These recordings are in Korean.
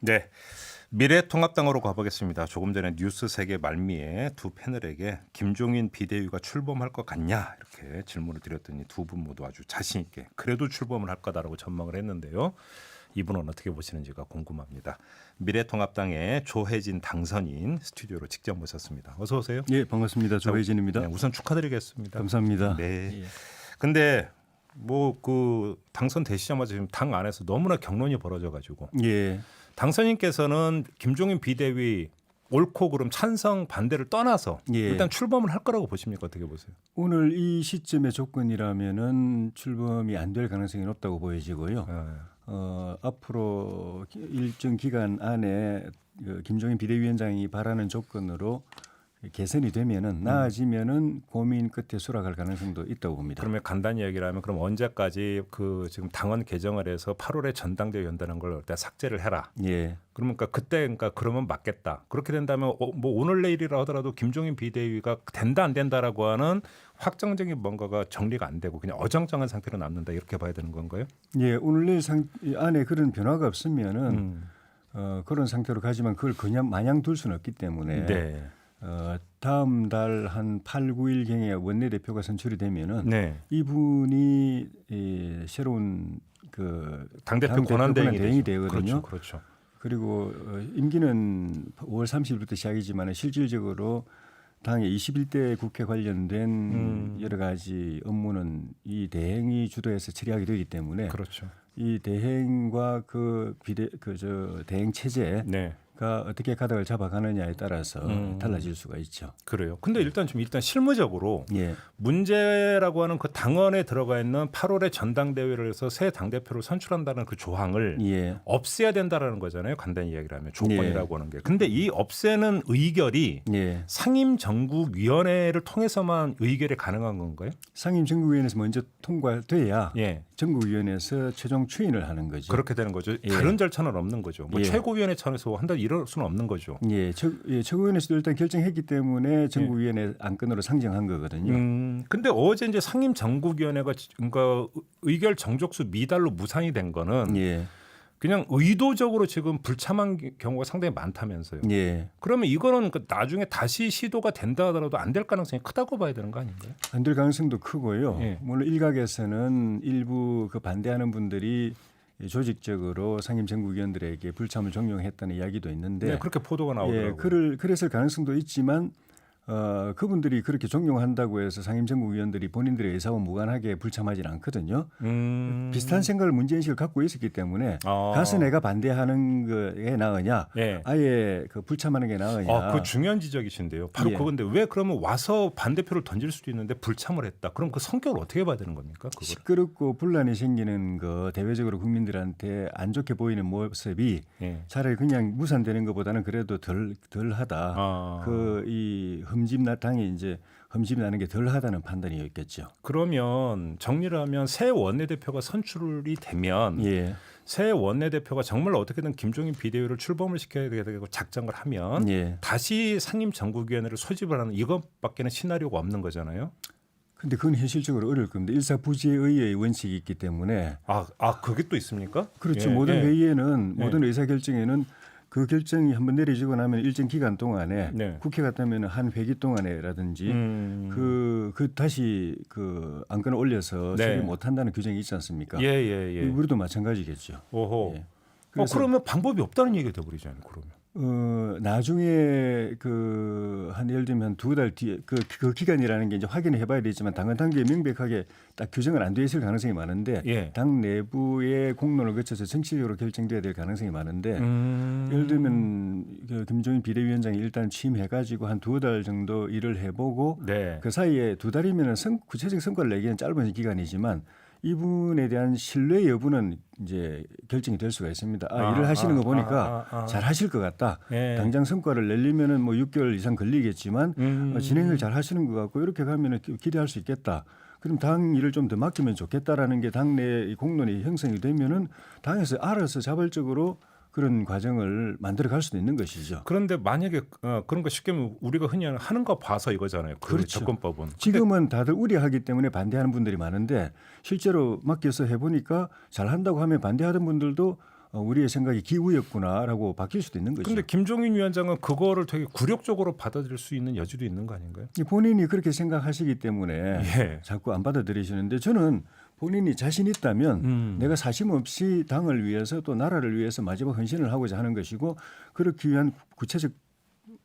네, 미래통합당으로 가보겠습니다. 조금 전에 뉴스 세계 말미에 두 패널에게 김종인 비대위가 출범할 것 같냐 이렇게 질문을 드렸더니 두 분 모두 아주 자신 있게 그래도 출범을 할 거다라고 전망을 했는데요. 이분은 어떻게 보시는지가 궁금합니다. 미래통합당의 조혜진 당선인 스튜디오로 직접 모셨습니다. 어서 오세요. 예, 반갑습니다. 조혜진입니다. 네, 우선 축하드리겠습니다. 감사합니다. 네. 예. 근데 뭐 그 당선되시자마자 지금 당 안에서 너무나 격론이 벌어져가지고 예. 당선인께서는 김종인 비대위 옳고 그름 찬성 반대를 떠나서 예. 일단 출범을 할 거라고 보십니까? 어떻게 보세요? 오늘 이 시점의 조건이라면은 출범이 안 될 가능성이 높다고 보여지고요. 앞으로 일정 기간 안에 그 김종인 비대위원장이 바라는 조건으로 개선이 되면은 나아지면은 고민 끝에 수락할 가능성도 있다고 봅니다. 그러면 간단히 얘기를 하면 그럼 언제까지 그 지금 당원 개정을 해서 8월에 전당대회 연다는 걸 일단 삭제를 해라. 예. 그러니까 그때 그러니까 그러면 맞겠다. 그렇게 된다면 뭐 오늘 내일이라 하더라도 김종인 비대위가 된다 안 된다라고 하는 확정적인 뭔가가 정리가 안 되고 그냥 어정쩡한 상태로 남는다 이렇게 봐야 되는 건가요? 예. 오늘 내일 안에 그런 변화가 없으면은 그런 상태로 가지만 그걸 그냥 마냥 둘 수는 없기 때문에 네. 다음 달 한 8, 9일경에 원내대표가 선출이 되면은 네. 이분이 새로운 그 당대표 권한대행이 되거든요. 그렇죠. 그리고 임기는 5월 30일부터 시작이지만 실질적으로 당의 21대 국회 관련된 여러 가지 업무는 이 대행이 주도해서 처리하게 되기 때문에 그렇죠. 이 대행과 그 대행 체제 네. 가 어떻게 가닥을 잡아가느냐에 따라서 달라질 수가 있죠. 그래요. 근데 일단 실무적으로 예. 문제라고 하는 그 당원에 들어가 있는 8월에 전당대회를 해서 새 당대표를 선출한다는 그 조항을 예. 없애야 된다라는 거잖아요. 간단히 이야기를 하면 조건이라고 하는 게. 근데 이 없애는 의결이 예. 상임정국위원회를 통해서만 의결이 가능한 건가요? 상임정국위원회에서 먼저 통과돼야 예. 정국위원회에서 최종 추인을 하는 거죠. 그렇게 되는 거죠. 예. 다른 절차는 없는 거죠. 뭐 예. 최고위원회 차원에서 한다 이럴 수는 없는 거죠. 예, 최고위원회에서도 일단 결정했기 때문에 정국위원회 안건으로 상정한 거거든요. 근데 어제 이제 상임정국위원회가 그러니까 의결 정족수 미달로 무산이 된 거는 예. 그냥 의도적으로 지금 불참한 경우가 상당히 많다면서요. 예. 그러면 이거는 그 나중에 다시 시도가 된다 하더라도 안 될 가능성이 크다고 봐야 되는 거 아닌가요? 안 될 가능성도 크고요. 예. 물론 일각에서는 일부 그 반대하는 분들이 조직적으로 상임정국위원들에게 불참을 종용했다는 이야기도 있는데 네, 그렇게 보도가 나오더라고요. 예, 그랬을 가능성도 있지만 그분들이 그렇게 종용한다고 해서 상임정국위원들이 본인들의 의사와 무관하게 불참하지는 않거든요. 비슷한 생각을 문제인식을 갖고 있었기 때문에 가서 내가 반대하는 게 나으냐, 예. 아예 그 불참하는 게 나으냐. 그 중요한 지적이신데요. 바로 예. 그건데 왜 그러면 와서 반대표를 던질 수도 있는데 불참을 했다. 그럼 그 성격을 어떻게 봐야 되는 겁니까? 그거를? 시끄럽고 분란이 생기는 거 대외적으로 국민들한테 안 좋게 보이는 모습이 예. 차라리 그냥 무산되는 것보다는 그래도 덜하다. 이 당이 이제 흠집 나는 게 덜하다는 판단이었겠죠. 그러면 정리를 하면 새 원내대표가 선출이 되면 예. 새 원내대표가 정말 어떻게든 김종인 비대위를 출범을 시켜야 되고 작정을 하면 예. 다시 상임정국위원회를 소집을 하는 이것밖에는 시나리오가 없는 거잖아요. 근데 그건 현실적으로 어려울 겁니다. 일사부지의 의회의 원칙이 있기 때문에. 그게 또 있습니까? 그렇죠. 예, 모든 회의에는 예. 모든 의사결정에는 그 결정이 한번 내려지고 나면 일정 기간 동안에 네. 국회 같다면 한 회기 동안에라든지 다시 그 안건을 올려서 네. 처리 못한다는 규정이 있지 않습니까? 예. 우리도 마찬가지겠죠. 오호. 예. 그러면 방법이 없다는 얘기가 돼버리잖아요. 그러면. 나중에 한 예를 들면 두 달 뒤에 그 기간이라는 게 이제 확인을 해봐야 되지만 당헌 단계에 명백하게 딱 규정은 안 돼 있을 가능성이 많은데 예. 당 내부의 공론을 거쳐서 정치적으로 결정돼야 될 가능성이 많은데 예를 들면 그 김종인 비대위원장이 일단 취임해가지고 한 두 달 정도 일을 해보고 네. 그 사이에 두 달이면 구체적 성과를 내기는 짧은 기간이지만 이분에 대한 신뢰 여부는 이제 결정이 될 수가 있습니다. 일을 하시는 거 보니까 잘 하실 것 같다. 예. 당장 성과를 내려면은 뭐 6개월 이상 걸리겠지만 진행을 잘 하시는 것 같고 이렇게 가면은 기대할 수 있겠다. 그럼 당 일을 좀 더 맡기면 좋겠다라는 게 당내 공론이 형성이 되면은 당에서 알아서 자발적으로 그런 과정을 만들어 갈 수도 있는 것이죠. 그런데 만약에 그런 거 쉽게 우리가 흔히 하는 거 봐서 이거잖아요. 그 그렇죠. 접근법은. 지금은 다들 우려하기 때문에 반대하는 분들이 많은데 실제로 맡겨서 해보니까 잘한다고 하면 반대하던 분들도 우리의 생각이 기우였구나라고 바뀔 수도 있는 거죠. 근데 김종인 위원장은 그거를 되게 굴욕적으로 받아들일 수 있는 여지도 있는 거 아닌가요? 본인이 그렇게 생각하시기 때문에 예. 자꾸 안 받아들이시는데 저는 본인이 자신 있다면 내가 사심 없이 당을 위해서 또 나라를 위해서 마지막 헌신을 하고자 하는 것이고 그렇기 위한 구체적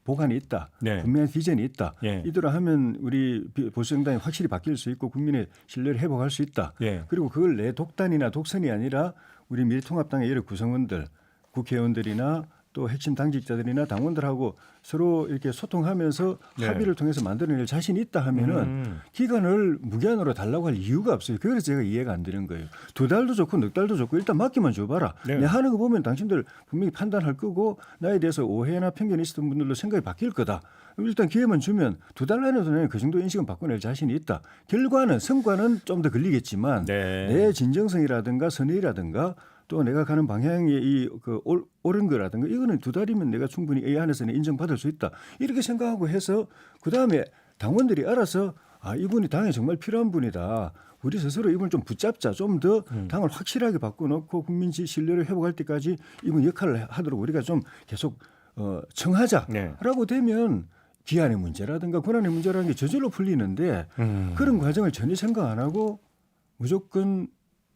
보관이 있다. 네. 분명한 비전이 있다. 예. 이대로 하면 우리 보수정당이 확실히 바뀔 수 있고 국민의 신뢰를 회복할 수 있다. 예. 그리고 그걸 내 독단이나 독선이 아니라 우리 미래통합당의 여러 구성원들, 국회의원들이나 또 핵심 당직자들이나 당원들하고 서로 이렇게 소통하면서 네. 합의를 통해서 만들어낼 자신이 있다 하면은 기간을 무기한으로 달라고 할 이유가 없어요. 그래서 제가 이해가 안 되는 거예요. 2달도 좋고 6달도 좋고 일단 맡기만 줘봐라. 네. 내 하는 거 보면 당신들 분명히 판단할 거고 나에 대해서 오해나 편견이 있었던 분들도 생각이 바뀔 거다. 일단 기회만 주면 2달 안에도 내가 그 정도 인식은 바꿔낼 자신이 있다. 결과는 성과는 좀 더 걸리겠지만 네. 내 진정성이라든가 선의라든가 또 내가 가는 방향이 옳은 거라든가 이거는 2달이면 내가 충분히 이 안에서는 인정받을 수 있다. 이렇게 생각하고 해서 그다음에 당원들이 알아서 이분이 당에 정말 필요한 분이다. 우리 스스로 이분을 좀 붙잡자. 좀 더 당을 확실하게 바꿔놓고 국민 신뢰를 회복할 때까지 이분 역할을 하도록 우리가 좀 계속 청하자라고 되면 기한의 문제라든가 권한의 문제라는 게 저절로 풀리는데 그런 과정을 전혀 생각 안 하고 무조건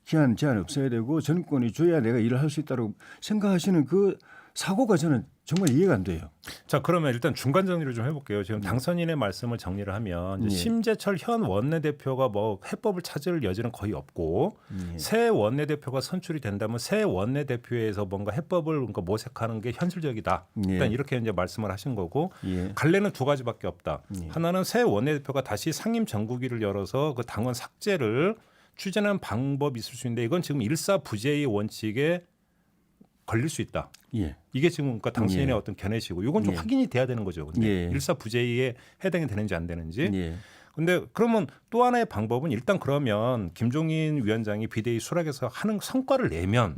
기한 제한 없어야 되고 정권이 줘야 내가 일을 할 수 있다고 생각하시는 그 사고가 저는 정말 이해가 안 돼요. 자, 그러면 일단 중간 정리를 좀 해볼게요. 지금 당선인의 말씀을 정리를 하면 이제 심재철 현 원내대표가 뭐 해법을 찾을 여지는 거의 없고 새 원내대표가 선출이 된다면 새 원내대표에서 뭔가 해법을 뭔가 모색하는 게 현실적이다. 일단 이렇게 이제 말씀을 하신 거고 갈래는 두 가지밖에 없다. 하나는 새 원내대표가 다시 상임 정국위를 열어서 그 당원 삭제를 추진하는 방법이 있을 수 있는데 이건 지금 일사부재의 원칙에 걸릴 수 있다. 이게 지금 그러니까 당신의 어떤 견해시고 이건 좀 확인이 돼야 되는 거죠. 근데 일사부재에 해당이 되는지 안 되는지. 근데 그러면 또 하나의 방법은 일단 그러면 김종인 위원장이 비대위 수락에서 하는 성과를 내면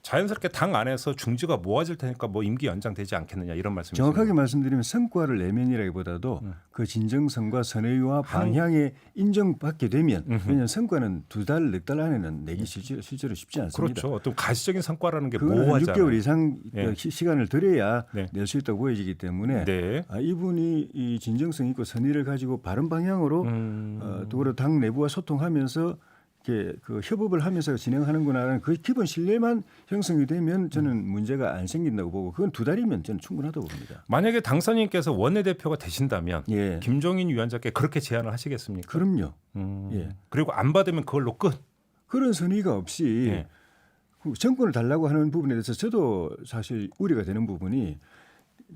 자연스럽게 당 안에서 중지가 모아질 테니까 뭐 임기 연장되지 않겠느냐 이런 말씀이시죠. 정확하게 말씀드리면 성과를 내면이라기보다도 그 진정성과 선의와 방향에 인정받게 되면 왜냐하면 성과는 2달, 4달 안에는 내기 실제로 쉽지 않습니다. 그렇죠. 어떤 가시적인 성과라는 게 그거는 모호하잖아요. 6개월 이상 시간을 들여야 낼 수 있다고 보여지기 때문에 이분이 이 진정성 있고 선의를 가지고 바른 방향으로 또 당 내부와 소통하면서 그 협업을 하면서 진행하는구나라는 그 기본 신뢰만 형성이 되면 저는 문제가 안 생긴다고 보고 그건 2달이면 저는 충분하다고 봅니다. 만약에 당선인께서 원내대표가 되시다면 김종인 위원장께 그렇게 제안을 하시겠습니까? 그럼요. 그리고 안 받으면 그걸로 끝. 그런 선의가 없이 정권을 달라고 하는 부분에 대해서 저도 사실 우려가 되는 부분이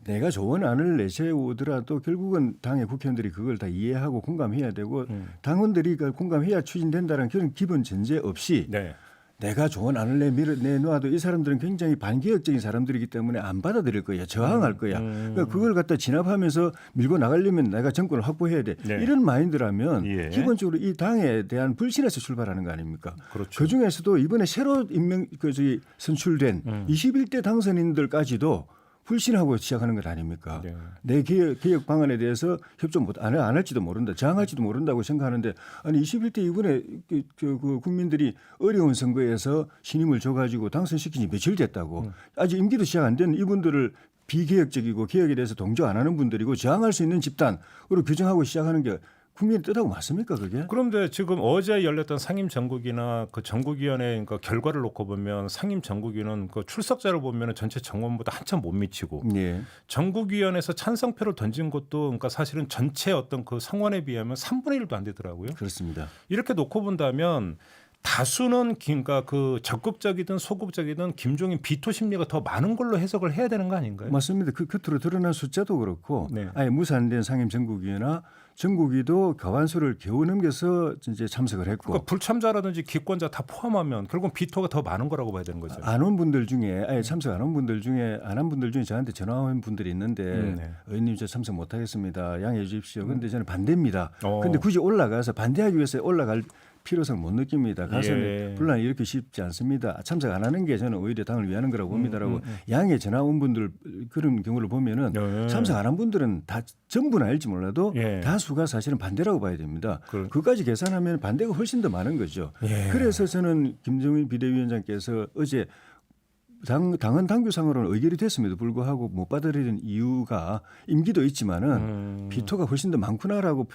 내가 좋은 안을 내세우더라도 결국은 당의 국회의원들이 그걸 다 이해하고 공감해야 되고 당원들이 그걸 공감해야 추진된다는 그런 기본 전제 없이 내가 좋은 안을 내놓아도 이 사람들은 굉장히 반개혁적인 사람들이기 때문에 안 받아들일 거야. 저항할 거야. 그러니까 그걸 갖다 진압하면서 밀고 나가려면 내가 정권을 확보해야 돼. 이런 마인드라면 기본적으로 이 당에 대한 불신에서 출발하는 거 아닙니까? 그중에서도 이번에 새로 선출된 21대 당선인들까지도 불신하고 시작하는 것 아닙니까? 내 개혁 방안에 대해서 협조 안 할지도 모른다. 저항할지도 모른다고 생각하는데 아니 21대 이번에 그 국민들이 어려운 선거에서 신임을 줘가지고 당선시킨 지 며칠 됐다고. 아직 임기도 시작 안 된 이분들을 비개혁적이고 개혁에 대해서 동조 안 하는 분들이고 저항할 수 있는 집단으로 규정하고 시작하는 게 국민의 뜻하고 맞습니까 그게? 그런데 지금 어제 열렸던 상임 정국이나 그 정국위원회 그러니까 결과를 놓고 보면 상임 정국위는 그 출석자를 보면 전체 정원보다 한참 못 미치고 정국위원회에서 찬성표를 던진 것도 그러니까 사실은 전체 어떤 그 성원에 비하면 3분의 1도 안 되더라고요. 그렇습니다. 이렇게 놓고 본다면 다수는 그러니까 그 적극적이든 소극적이든 김종인 비토 심리가 더 많은 걸로 해석을 해야 되는 거 아닌가요? 맞습니다. 그 겉으로 드러난 숫자도 그렇고 아예 무산된 상임 정국위나 정국위도 과반수를 겨우 넘겨서 이제 참석을 했고 그러니까 불참자라든지 기권자 다 포함하면 결국 비토가 더 많은 거라고 봐야 되는 거죠. 안 온 분들 중에 아예 참석 안 온 분들 중에 안 한 분들 중에 저한테 전화 온 분들이 있는데 의원님 저 참석 못 하겠습니다. 양해해 주십시오. 그런데 저는 반대입니다. 그런데 굳이 올라가서 반대하기 위해서 올라갈 필요성을 못 느낍니다. 가서는 분란이 이렇게 쉽지 않습니다. 참석 안 하는 게 저는 오히려 당을 위하는 거라고 봅니다라고 양해 전화 온 분들 그런 경우를 보면은 참석 안 한 분들은 다 전부는 알지 몰라도 다수가 사실은 반대라고 봐야 됩니다. 그까지 계산하면 반대가 훨씬 더 많은 거죠. 그래서 저는 김종인 비대위원장께서 어제 당헌 당규상으로는 의결이 됐음에도 불구하고 못 받아들이는 이유가 임기도 있지만은 비토가 훨씬 더 많구나라고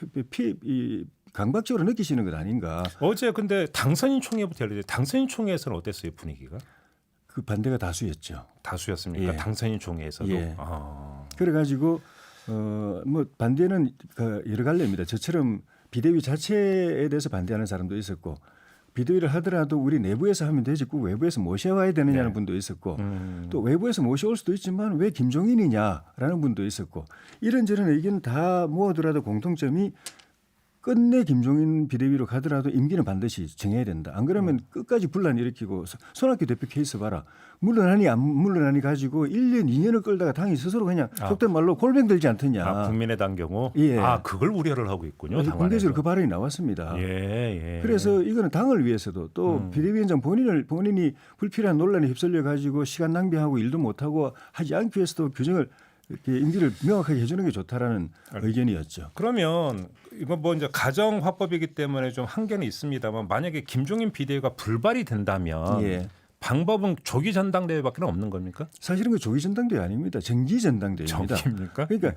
강박적으로 느끼시는 것 아닌가. 어제 근데 당선인 총회부터 열렸는데 당선인 총회에서는 어땠어요 분위기가? 그 반대가 다수였죠. 다수였습니까? 예. 당선인 총회에서도. 예. 아. 그래가지고 뭐 반대는 여러 갈래입니다. 저처럼 비대위 자체에 대해서 반대하는 사람도 있었고 비대위를 하더라도 우리 내부에서 하면 되지 꼭 외부에서 모셔와야 되느냐는 네. 분도 있었고 또 외부에서 모셔올 수도 있지만 왜 김종인이냐라는 분도 있었고 이런저런 의견 다 모아더라도 공통점이 끝내 김종인 비대위로 가더라도 임기는 반드시 정해야 된다. 안 그러면 끝까지 분란 일으키고 손학규 대표 케이스 봐라. 물러나니 안 물러나니 가지고 1년 2년을 끌다가 당이 스스로 그냥 속된 말로 골병 들지 않더냐. 국민의당 경우 예. 그걸 우려를 하고 있군요. 공개적으로 그 발언이 나왔습니다. 예. 그래서 이거는 당을 위해서도 또 비대위원장 본인이 불필요한 논란에 휩쓸려 가지고 시간 낭비하고 일도 못하고 하지 않기 위해서도 규정을 이렇게 임기를 명확하게 해주는 게 좋다라는 의견이었죠. 그러면 이건 뭐 이제 가정 화법이기 때문에 좀 한계는 있습니다만 만약에 김종인 비대위가 불발이 된다면 예. 방법은 조기 전당대회밖에 없는 겁니까? 사실은 그 조기 전당대회 아닙니다. 정기 전당대회입니다. 정기입니까? 그러니까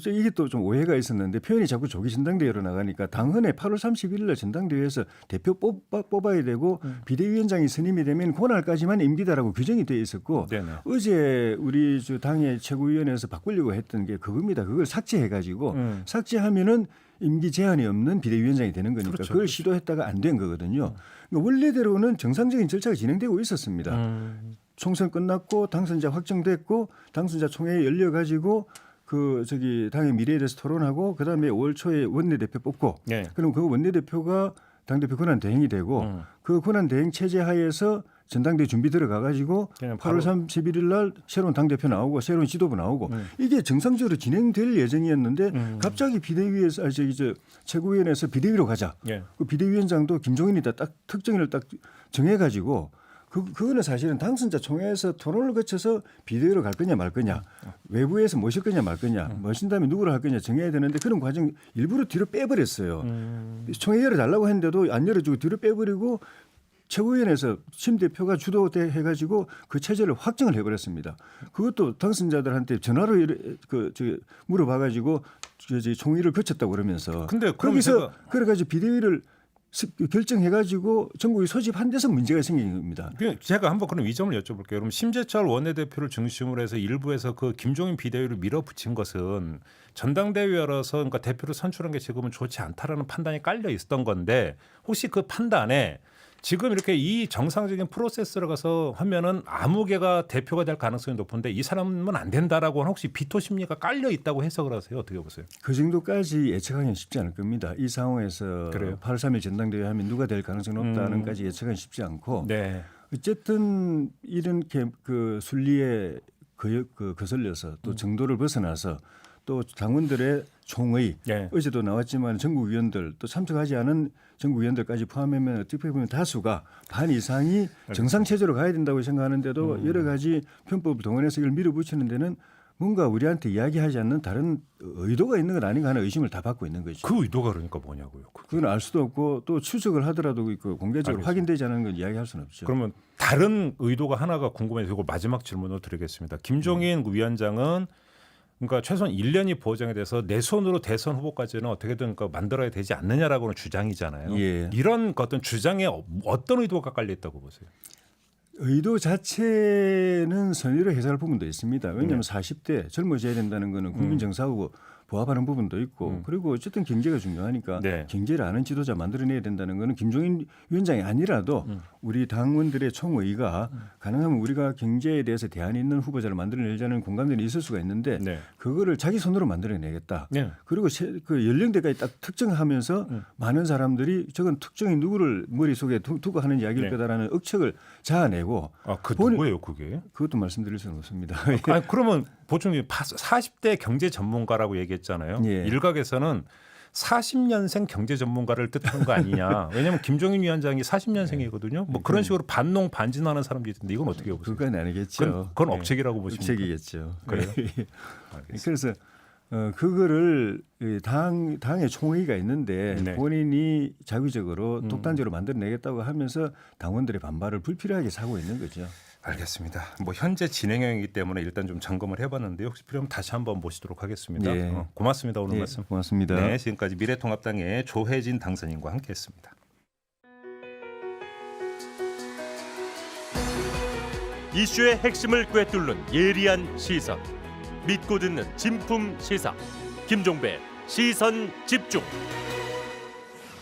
이게 또 좀 오해가 있었는데 표현이 자꾸 조기 전당대회로 나가니까 당헌에 8월 31일 날 전당대회에서 대표 뽑아야 되고 비대위원장이 선임이 되면 그날까지만 임기다라고 규정이 돼 있었고 네네. 어제 우리 당의 최고위원회에서 바꾸려고 했던 게 그겁니다. 그걸 삭제해가지고 삭제하면은 임기 제한이 없는 비대위원장이 되는 거니까 그렇죠, 그걸 그렇죠. 시도했다가 안 된 거거든요. 그러니까 원래대로는 정상적인 절차가 진행되고 있었습니다. 총선 끝났고 당선자 확정됐고 당선자 총회 열려가지고 당의 미래에 대해서 토론하고 그다음에 5월 초에 원내대표 뽑고 예. 그럼 그 원내대표가 당대표 권한 대행이 되고 그 권한 대행 체제 하에서 전당대회 준비 들어가 가지고 그냥 8월 31일 날 새로운 당대표 나오고 새로운 지도부 나오고 이게 정상적으로 진행될 예정이었는데 갑자기 비대위에서 최고위원회에서 비대위로 가자. 예. 그 비대위원장도 김종인이다 딱 특정인을 딱 정해 가지고 그거는 사실은 당선자 총회에서 토론을 거쳐서 비대위로 갈 거냐 말 거냐 외부에서 모실 거냐 말 거냐 모신 다음에 누구를 할 거냐 정해야 되는데 그런 과정 일부러 뒤로 빼버렸어요. 총회 열어달라고 했는데도 안 열어주고 뒤로 빼버리고 최고위원회에서 심 대표가 주도해가지고 그 체제를 확정을 해버렸습니다. 그것도 당선자들한테 전화로 물어봐가지고 총의를 거쳤다고 그러면서 근데 그럼 거기서 그래가지고 비대위를 결정해가지고 전국이 소집한 데서 문제가 생긴 겁니다. 제가 한번 그럼 이 점을 여쭤볼게요. 그럼 심재철 원내대표를 중심으로 해서 일부에서 그 김종인 비대위를 밀어붙인 것은 전당대회라서 그러니까 대표를 선출한 게 지금은 좋지 않다라는 판단이 깔려 있었던 건데 혹시 그 판단에 지금 이렇게 이 정상적인 프로세스로 가서 하면은 아무 개가 대표가 될 가능성이 높은데 이 사람은 안 된다라고 혹시 비토 심리가 깔려 있다고 해석을 하세요? 어떻게 보세요? 그 정도까지 예측하기는 쉽지 않을 겁니다. 이 상황에서 그래요? 8월 3일 전당대회 하면 누가 될 가능성이 높다는까지 예측하기는 쉽지 않고 네. 어쨌든 이렇게 그 순리에 거슬려서 또 정도를 벗어나서 또 당원들의 총의 네. 어제도 나왔지만 전국위원들 또 참석하지 않은 전국위원들까지 포함하면 어떻게 보면 다수가 반 이상이 정상 체제로 가야 된다고 생각하는데도 여러 가지 편법을 동원해서 이걸 밀어붙이는 데는 뭔가 우리한테 이야기하지 않는 다른 의도가 있는 건 아닌가 하는 의심을 다 받고 있는 거죠. 그 의도가 그러니까 뭐냐고요? 그건 알 수도 없고 또 추측을 하더라도 공개적으로 알겠습니다. 확인되지 않은 건 이야기할 수는 없죠. 그러면 다른 의도가 하나가 궁금해서 이걸 마지막 질문으로 드리겠습니다. 김종인 위원장은 그러니까 최소한 1년이 보장이 돼서 내 손으로 대선 후보까지는 어떻게든 만들어야 되지 않느냐라고는 주장이잖아요. 예. 이런 어떤 주장에 어떤 의도가 깔려 있다고 보세요? 의도 자체는 선의로 해석할 부분도 있습니다. 왜냐하면 40대 젊어져야 된다는 거는 국민 정서하고 부합하는 부분도 있고 그리고 어쨌든 경제가 중요하니까 네. 경제를 아는 지도자 만들어내야 된다는 거는 김종인 위원장이 아니라도 우리 당원들의 총의가 가능하면 우리가 경제에 대해서 대안이 있는 후보자를 만들어내자는 공감대는 있을 수가 있는데 네. 그거를 자기 손으로 만들어내겠다. 네. 그리고 그 연령대까지 딱 특정하면서 많은 사람들이 저건 특정인 누구를 머릿속에 두고 하는 이야기일 네. 거다라는 억측을 자아내고 누구예요 그게? 그것도 말씀드릴 수는 없습니다. 아니, 그러면 보충 40대 경제 전문가라고 얘기했잖아요. 예. 일각에서는 40년생 경제 전문가를 뜻하는 거 아니냐. 왜냐하면 김종인 위원장이 40년생이거든요. 뭐 그런 식으로 반농 반진하는 사람들이 있는데 이건 어떻게 보세요? 그건 아니겠죠. 그건 업체기라고 보십니까? 업체기겠죠. 그래요? 그래서 그거를 당의 총회가 있는데 네. 본인이 자기적으로 독단적으로 만들어내겠다고 하면서 당원들의 반발을 불필요하게 사고 있는 거죠. 알겠습니다. 뭐 현재 진행형이기 때문에 일단 좀 점검을 해봤는데 혹시 필요하면 다시 한번 모시도록 하겠습니다. 예. 고맙습니다. 오늘 예, 말씀. 고맙습니다. 네, 지금까지 미래통합당의 조혜진 당선인과 함께했습니다. 이슈의 핵심을 꿰뚫는 예리한 시선, 믿고 듣는 진품 시사 김종배 시선 집중.